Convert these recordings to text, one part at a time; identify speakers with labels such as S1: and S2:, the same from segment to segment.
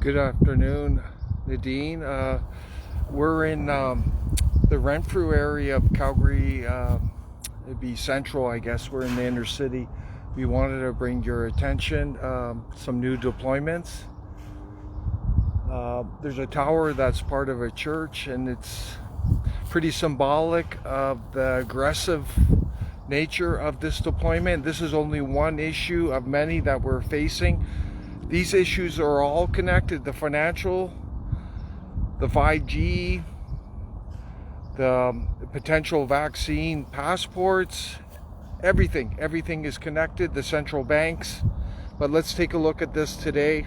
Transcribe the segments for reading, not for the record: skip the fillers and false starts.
S1: Good afternoon, Nadine. We're in the Renfrew area of Calgary. It'd be central, I guess. We're in the inner city. We wanted to bring your attention some new deployments. There's a tower that's part of a church, and it's pretty symbolic of the aggressive nature of this deployment. This is only one issue of many that we're facing. These issues are all connected: the financial, the 5G, the potential vaccine passports, everything is connected, the central banks. But let's take a look at this today.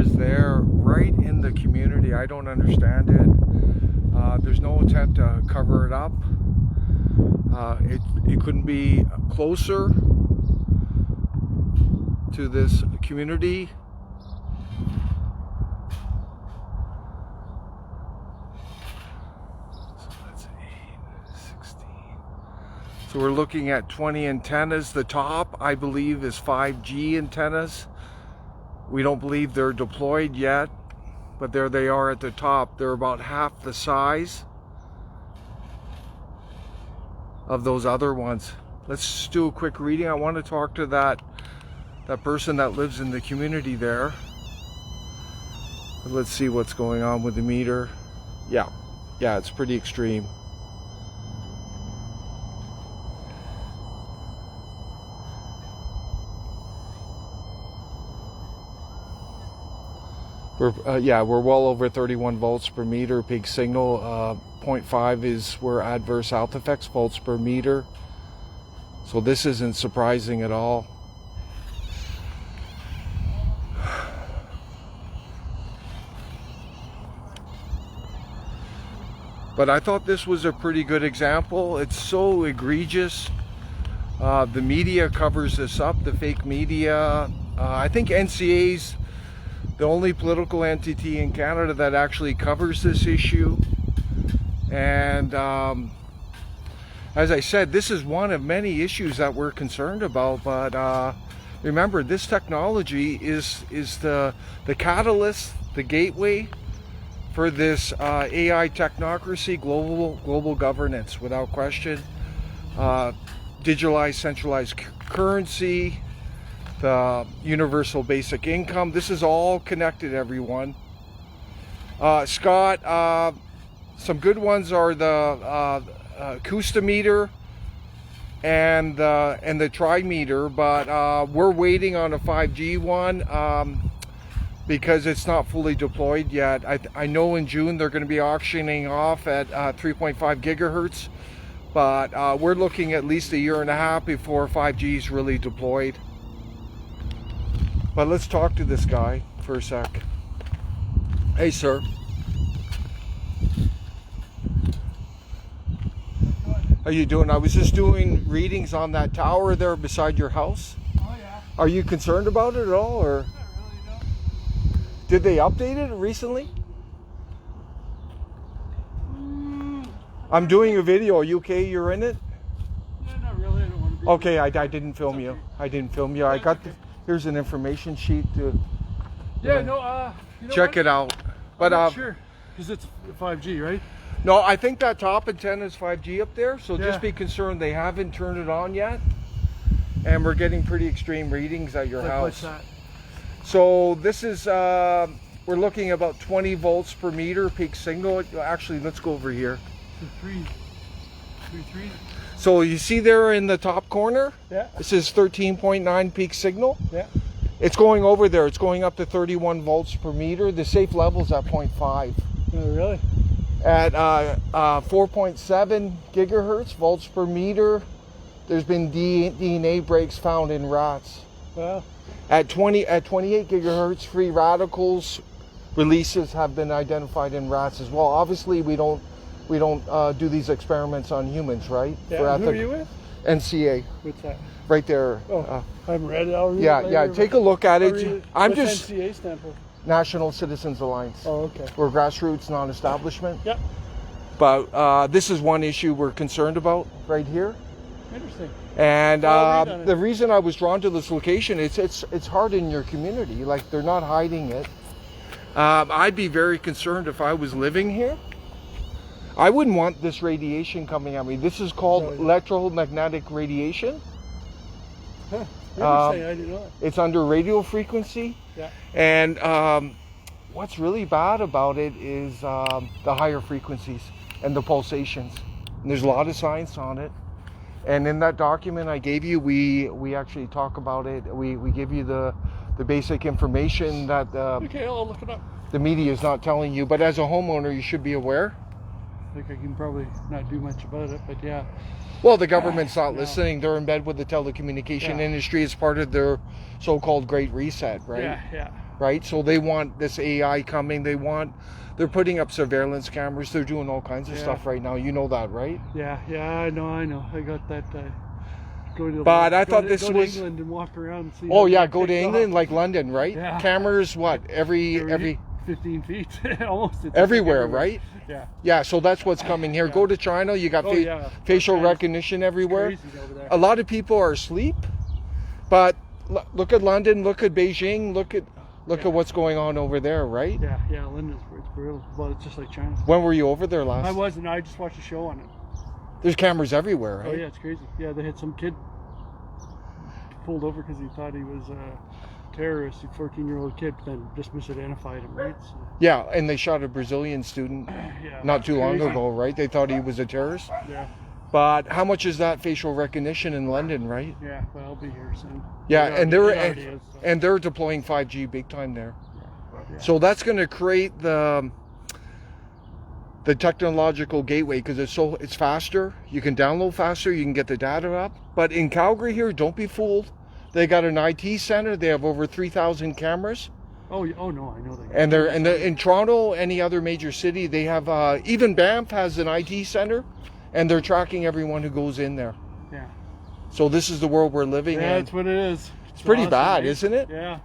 S1: There, right in the community. I don't understand it. There's no attempt to cover it up. It couldn't be closer to this community. So that's 8, 16. So we're looking at 20 antennas. The top, I believe, is 5G antennas. We don't believe they're deployed yet, but there they are at the top. They're about half the size of those other ones. Let's do a quick reading. I want to talk to that person that lives in the community there. Let's see what's going on with the meter. Yeah, it's pretty extreme. We're well over 31 volts per meter peak signal. 0.5 is where adverse health effects volts per meter. So this isn't surprising at all. But I thought this was a pretty good example. It's so egregious. The media covers this up, the fake media. I think NCA's the only political entity in Canada that actually covers this issue. And as I said, this is one of many issues that we're concerned about. But remember, this technology is the catalyst, the gateway for this AI technocracy, global governance, without question. Digitalized, centralized currency, the universal basic income. This is all connected, everyone. Scott, some good ones are the acoustimeter and the trimeter, but we're waiting on a 5G one because it's not fully deployed yet. I know in June they're going to be auctioning off at 3.5 gigahertz, but we're looking at least a year and a half before 5G is really deployed. But let's talk to this guy for a sec. Hey, sir. How you doing? I was just doing readings on that tower there beside your house.
S2: Oh yeah.
S1: Are you concerned about it at all, or?
S2: Not really, no.
S1: Did they update it recently? I'm doing a video. Are you okay? You're in it?
S2: Yeah, not really. I don't want to be.
S1: Okay, I didn't film you. I didn't film you. I got. Here's an information sheet to.
S2: Yeah, no. You know
S1: check
S2: what?
S1: it out. But
S2: I'm not sure, because it's 5G, right?
S1: No, I think that top antenna is 5G up there. So
S2: Yeah.
S1: just be concerned. They haven't turned it on yet, and we're getting pretty extreme readings at your house.
S2: What's that?
S1: So this is. We're looking about 20 volts per meter peak signal. Actually, let's go over here.
S2: So 3.
S1: So you see there in the top corner?
S2: Yeah.
S1: This is 13.9 peak signal.
S2: Yeah.
S1: It's going over there. It's going up to 31 volts per meter. The safe level's at 0.5.
S2: Oh, really?
S1: At 4.7 gigahertz volts per meter, there's been DNA breaks found in rats.
S2: Well,
S1: At 28 gigahertz, free radicals releases have been identified in rats as well. Obviously, we don't We don't do these experiments on humans, right?
S2: Yeah. Who are you with?
S1: NCA,
S2: What's that?
S1: right there.
S2: Oh, I haven't read it. I'll read
S1: Yeah,
S2: it
S1: yeah.
S2: later,
S1: Take a look at
S2: What's
S1: it. I'm
S2: what's
S1: just
S2: NCA stand for?
S1: National Citizens Alliance.
S2: Oh, okay.
S1: We're grassroots, non-establishment.
S2: Yep.
S1: But this is one issue we're concerned about right here.
S2: Interesting.
S1: And
S2: I'll read on it.
S1: the reason I was drawn to this location, it's hard in your community. Like, they're not hiding it. I'd be very concerned if I was living here. I wouldn't want this radiation coming at me. This is called electromagnetic radiation.
S2: Huh. Interesting. I didn't know that.
S1: It's under radio frequency.
S2: Yeah.
S1: And what's really bad about it is the higher frequencies and the pulsations. And there's a lot of science on it. And in that document I gave you, we actually talk about it. We give you the basic information that
S2: Okay, I'll look it up.
S1: the media is not telling you. But as a homeowner, you should be aware.
S2: I think I can probably not do much about it, but yeah.
S1: Well, the government's not
S2: No.
S1: listening. They're in bed with the telecommunication
S2: Yeah.
S1: industry as part of their so-called Great Reset, right?
S2: Yeah.
S1: Right? So they want this AI coming. They're putting up surveillance cameras. They're doing all kinds of
S2: Yeah.
S1: stuff right now. You know that, right?
S2: Yeah. I know. I got that. Go to.
S1: But I thought
S2: go
S1: this
S2: to
S1: was-
S2: England and walk around and see.
S1: Oh
S2: how
S1: yeah,
S2: it
S1: go to
S2: takes
S1: England,
S2: off.
S1: like London, right?
S2: Yeah.
S1: Cameras, what? Every
S2: 15 feet, almost. It's
S1: everywhere,
S2: like
S1: right?
S2: Yeah.
S1: Yeah, so that's what's coming here.
S2: Yeah.
S1: Go to China, you got
S2: Oh, yeah.
S1: facial
S2: China's
S1: recognition everywhere.
S2: Crazy over there.
S1: A lot of people are asleep, but look at London, look at Beijing, look at what's going on over there, right?
S2: Yeah. London's it's brutal. Well, it's just like China.
S1: When were you over there last?
S2: I wasn't. I just watched a show on it.
S1: There's cameras everywhere, right?
S2: Oh yeah, it's crazy. Yeah, they had some kid pulled over because he thought he was a terrorist, a 14-year-old kid, but then just misidentified him, right? So,
S1: Yeah, and they shot a Brazilian student
S2: yeah.
S1: not too long
S2: Crazy.
S1: ago, right? They thought he was a terrorist.
S2: Yeah.
S1: But how much is that facial recognition in London, right?
S2: Yeah. Well, I'll be here soon.
S1: Yeah,
S2: It
S1: and
S2: already is, so,
S1: they're deploying 5G big time there.
S2: yeah.
S1: So that's going to create the technological gateway because it's faster. You can download faster. You can get the data up. But in Calgary here, don't be fooled. They got an IT center. They have over 3,000 cameras.
S2: Oh no, I know that.
S1: And they're in Toronto, any other major city, they have even Banff has an IT center, and they're tracking everyone who goes in there.
S2: Yeah.
S1: So this is the world we're living
S2: Yeah,
S1: in.
S2: that's what it is.
S1: It's pretty
S2: awesome,
S1: bad,
S2: right?
S1: isn't it?
S2: Yeah.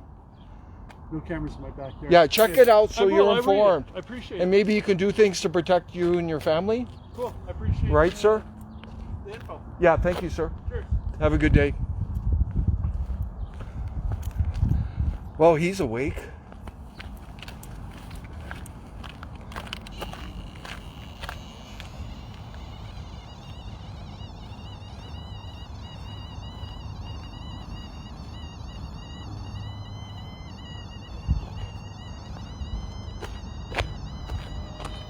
S2: No cameras in my backyard.
S1: Yeah, check it out so
S2: I will,
S1: you're
S2: I read it.
S1: informed.
S2: I appreciate
S1: And
S2: it.
S1: maybe you can do things to protect you and your family.
S2: Cool. I appreciate
S1: Right, sir?
S2: the info.
S1: Yeah, thank you, sir.
S2: Sure.
S1: Have a good day. Well, he's awake.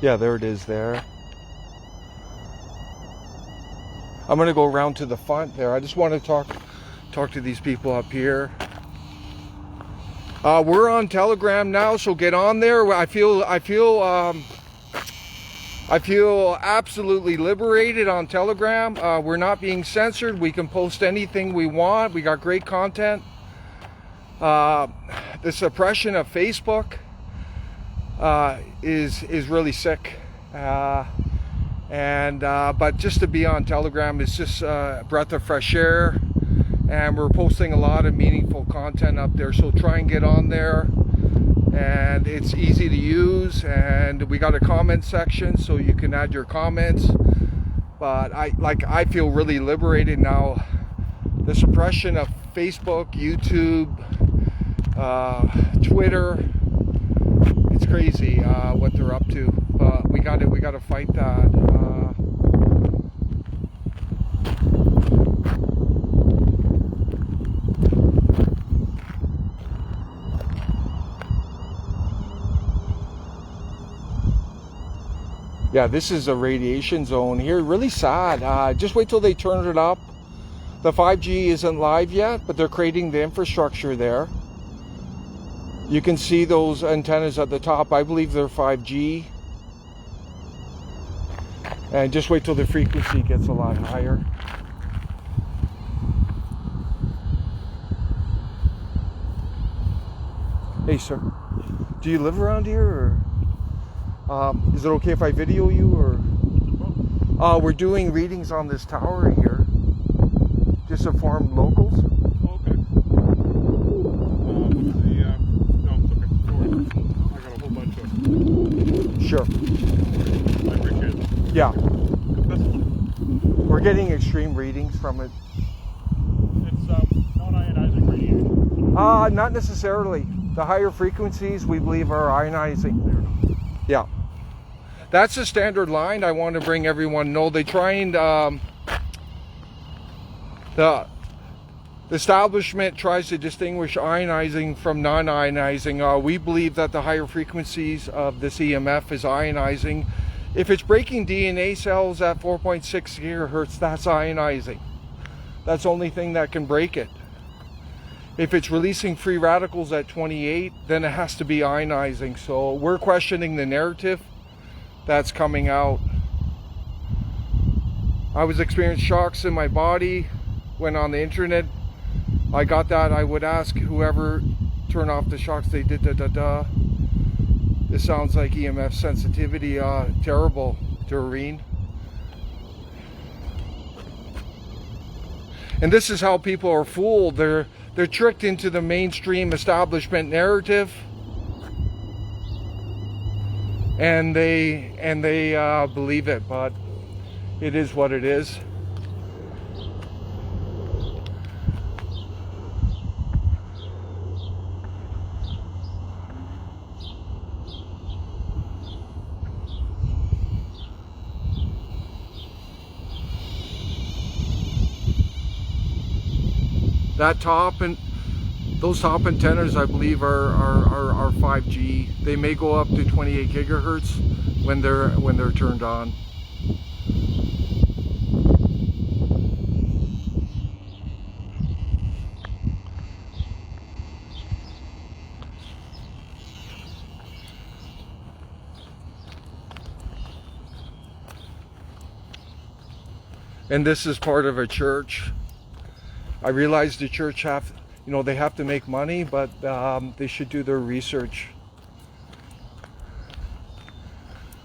S1: Yeah, there it is there. I'm gonna go around to the front there. I just want to talk to these people up here. We're on Telegram now, so get on there. I feel absolutely liberated on Telegram. We're not being censored. We can post anything we want. We got great content. The suppression of Facebook is really sick. But just to be on Telegram is just a breath of fresh air, and we're posting a lot of meaningful content up there, so try and get on there. And it's easy to use, and we got a comment section so you can add your comments. But I feel really liberated now. The suppression of Facebook, YouTube, Twitter, it's crazy what they're up to. But we got to fight that. Yeah, this is a radiation zone here. Really sad. Just wait till they turn it up. The 5G isn't live yet, but they're creating the infrastructure there. You can see those antennas at the top. I believe they're 5G. And just wait till the frequency gets a lot higher. Hey, sir. Do you live around here, or is it okay if I video you, or? We're doing readings on this tower here. Just informed locals.
S3: Oh, okay. What's the, no, it's okay. No worries. I got a whole bunch of,
S1: Sure.
S3: I appreciate it.
S1: Yeah.
S3: Best of luck.
S1: We're getting extreme readings from it.
S3: It's non-ionizing radiation.
S1: Not necessarily. The higher frequencies we believe are ionizing. Yeah. That's a standard line. I want to bring everyone to know. They try and the establishment tries to distinguish ionizing from non-ionizing. We believe that the higher frequencies of this EMF is ionizing. If it's breaking DNA cells at 4.6 gigahertz, that's ionizing. That's the only thing that can break it. If it's releasing free radicals at 28, then it has to be ionizing. So we're questioning the narrative that's coming out. I was experiencing shocks in my body, went on the internet. I got that. I would ask whoever turn off the shocks, they did da-da-da. This sounds like EMF sensitivity, terrible, Doreen. And this is how people are fooled. They're tricked into the mainstream establishment narrative, and they believe it. But it is what it is. That top and those top antennas, I believe, are 5G. They may go up to 28 gigahertz when they're turned on. And this is part of a church. I realize the church they have to make money, but they should do their research.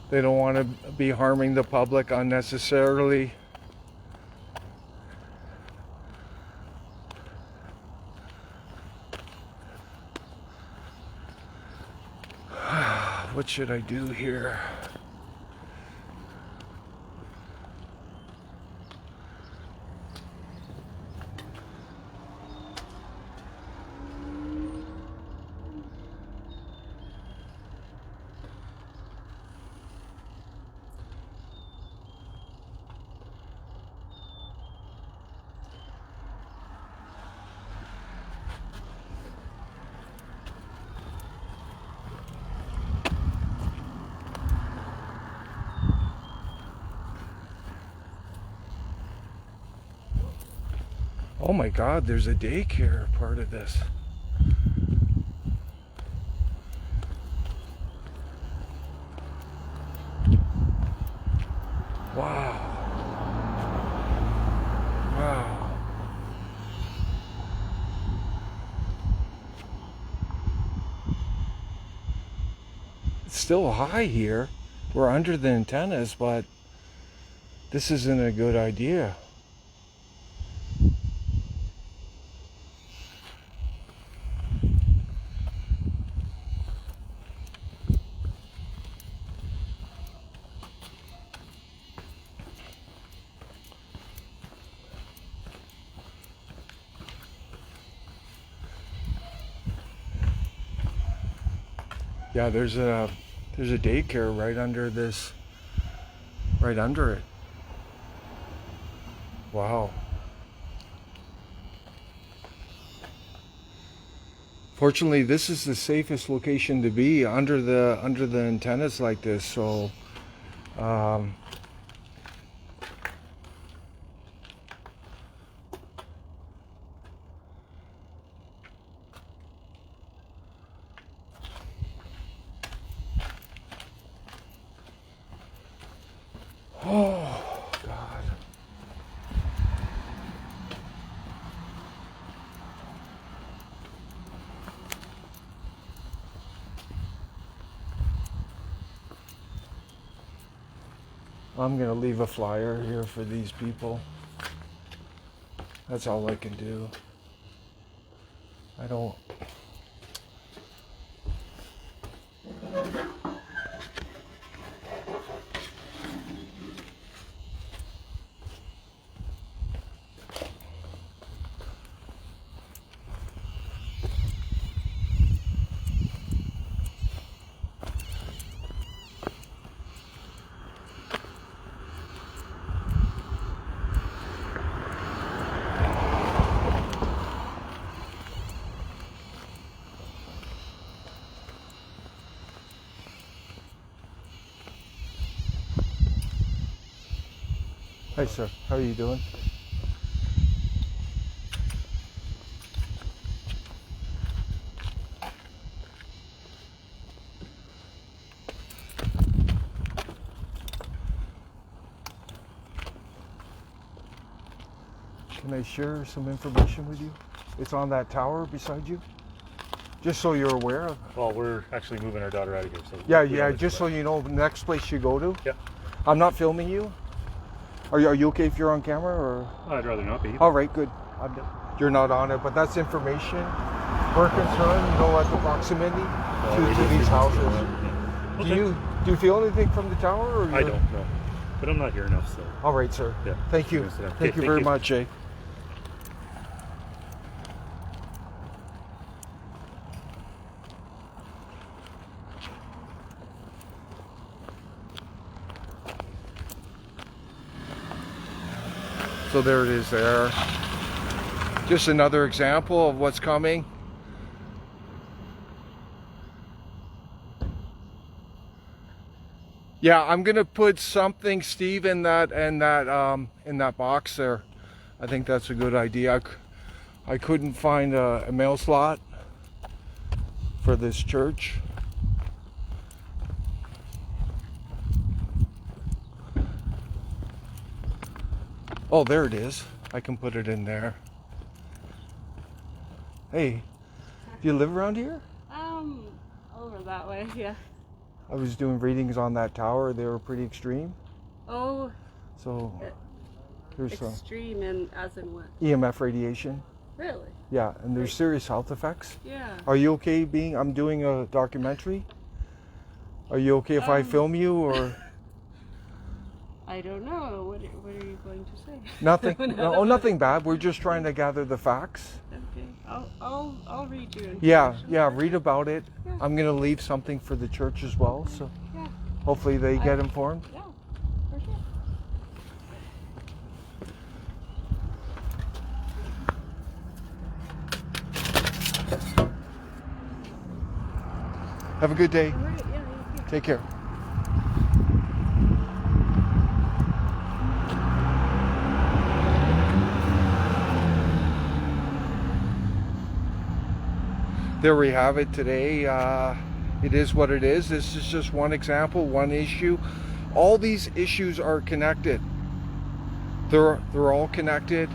S1: They don't want to be harming the public unnecessarily. What should I do here? Oh my God, there's a daycare part of this. Wow. Wow. It's still high here. We're under the antennas, but this isn't a good idea. Yeah, there's a daycare right under this, right under it. Wow. Fortunately, this is the safest location to be under the antennas like this. So, oh God. I'm gonna leave a flyer here for these people. That's all I can do. I don't. Hi sir, how are you doing? Can I share some information with you? It's on that tower beside you. Just so you're aware of.
S3: Well, we're actually moving our daughter out of here. So
S1: Yeah, just so you know, the next place you go to.
S3: Yeah.
S1: I'm not filming you. Are you okay if you're on camera or?
S3: I'd rather not be.
S1: All right, good. You're not on it, but that's information. We're concerned, you know, at the proximity to these houses.
S3: Yeah. Okay.
S1: Do you feel anything from the tower? Or
S3: I don't know, but I'm not here enough, so.
S1: All right, sir.
S3: Yeah.
S1: Thank you. Thank you very much, Jay. So there it is there. Just another example of what's coming. Yeah, I'm gonna put something, Steve, in that box there. I think that's a good idea. I couldn't find a mail slot for this church. Oh, there it is. I can put it in there. Hey, do you live around here?
S4: Over that way, yeah.
S1: I was doing readings on that tower. They were pretty extreme.
S4: Oh,
S1: So there's some
S4: extreme and as in what?
S1: EMF radiation.
S4: Really?
S1: Yeah, and there's serious health effects.
S4: Yeah.
S1: Are you okay I'm doing a documentary? Are you okay if I film you or?
S4: I don't know. What are you going to say?
S1: Nothing. No, nothing bad. We're just trying to gather the facts.
S4: Okay. I'll read you.
S1: Yeah, read about it.
S4: Yeah.
S1: I'm gonna leave something for the church as well, so
S4: Yeah.
S1: hopefully they get informed.
S4: Yeah. For sure.
S1: Have a good day.
S4: All right. Yeah. You too.
S1: Take care. There we have it today. It is what it is. This is just one example, one issue. All these issues are connected. They're all connected.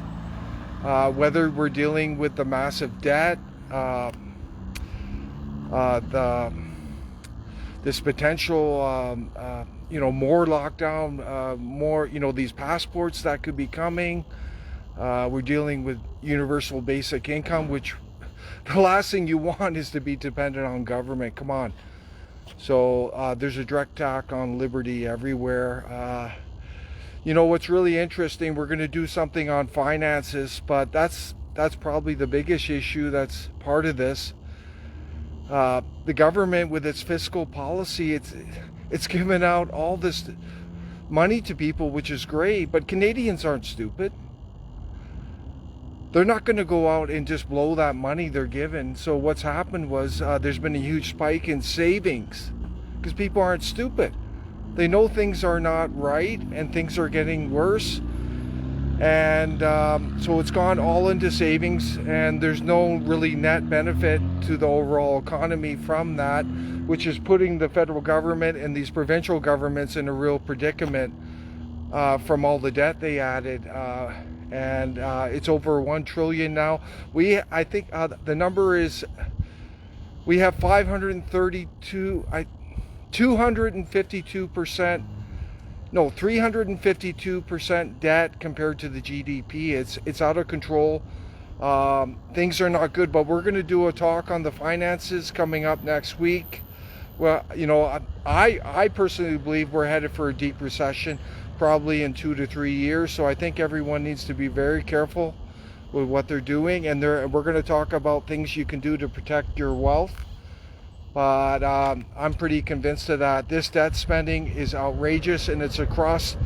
S1: Whether we're dealing with the massive debt, this potential, more lockdown, more, these passports that could be coming. We're dealing with universal basic income, which the last thing you want is to be dependent on government. Come on. So there's a direct attack on liberty everywhere. What's really interesting, we're going to do something on finances, but that's probably the biggest issue that's part of this. The government, with its fiscal policy, it's given out all this money to people, which is great, but Canadians aren't stupid. They're not going to go out and just blow that money they're given. So what's happened was there's been a huge spike in savings because people aren't stupid. They know things are not right and things are getting worse. And so it's gone all into savings, and there's no really net benefit to the overall economy from that, which is putting the federal government and these provincial governments in a real predicament from all the debt they added. And it's over 1 trillion now. I think the number is, we have 252% No, 352% debt compared to the GDP. It's out of control. Things are not good, but we're going to do a talk on the finances coming up next week. Well, you know, I personally believe we're headed for a deep recession, probably in 2 to 3 years. So I think everyone needs to be very careful with what they're doing, and we're going to talk about things you can do to protect your wealth. But I'm pretty convinced of that. This debt spending is outrageous, and it's across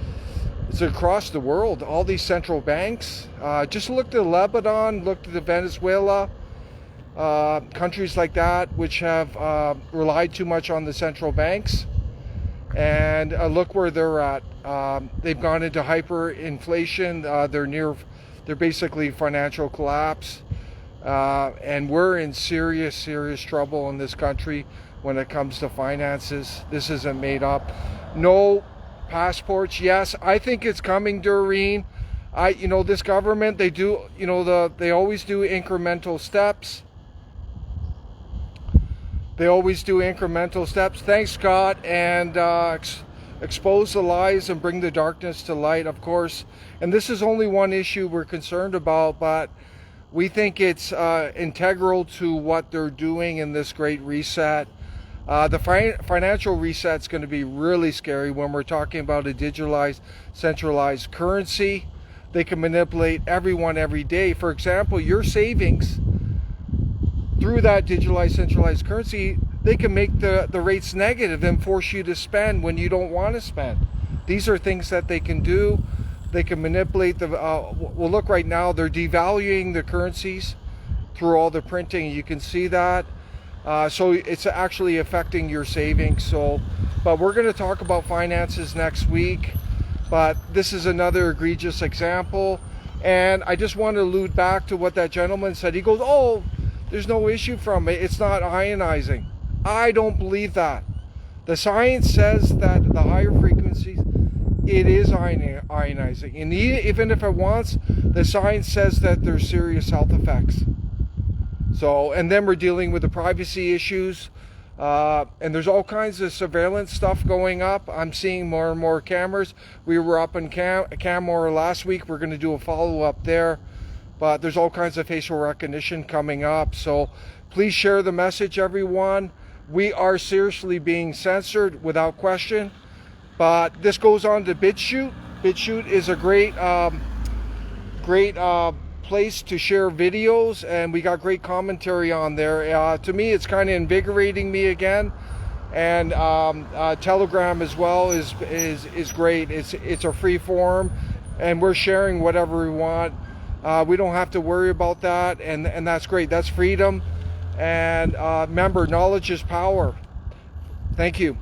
S1: the world. All these central banks, just look to Lebanon, look to Venezuela, countries like that, which have relied too much on the central banks, and look where they're at. They've gone into hyperinflation. They're basically financial collapse, and we're in serious trouble in this country when it comes to finances. This isn't made up. No passports. Yes, I think it's coming, Doreen. This government, they do, they always do incremental steps. They always do incremental steps. Thanks, Scott. And expose the lies and bring the darkness to light, of course. And this is only one issue we're concerned about, but we think it's integral to what they're doing in this great reset. The financial reset's going to be really scary when we're talking about a digitalized, centralized currency. They can manipulate everyone every day. For example, your savings through that digitalized, centralized currency, they can make the rates negative and force you to spend when you don't want to spend. These are things that they can do. They can manipulate well, look, right now they're devaluing the currencies through all the printing. You can see that. So it's actually affecting your savings. But we're going to talk about finances next week. But this is another egregious example. And I just want to allude back to what that gentleman said. He goes, oh, there's no issue from it. It's not ionizing. I don't believe that. The science says that the higher frequencies, it is ionizing. And even if it wants, the science says that there's serious health effects. And then we're dealing with the privacy issues. And there's all kinds of surveillance stuff going up. I'm seeing more and more cameras. We were up in Canmore last week. We're going to do a follow-up there. But there's all kinds of facial recognition coming up. So please share the message, everyone. We are seriously being censored without question. But this goes on to BitChute. BitChute is a great place to share videos, and we got great commentary on there. To me, it's kind of invigorating me again. And Telegram as well is great. It's a free forum, and we're sharing whatever we want. We don't have to worry about that, and that's great. That's freedom. And remember, knowledge is power. Thank you.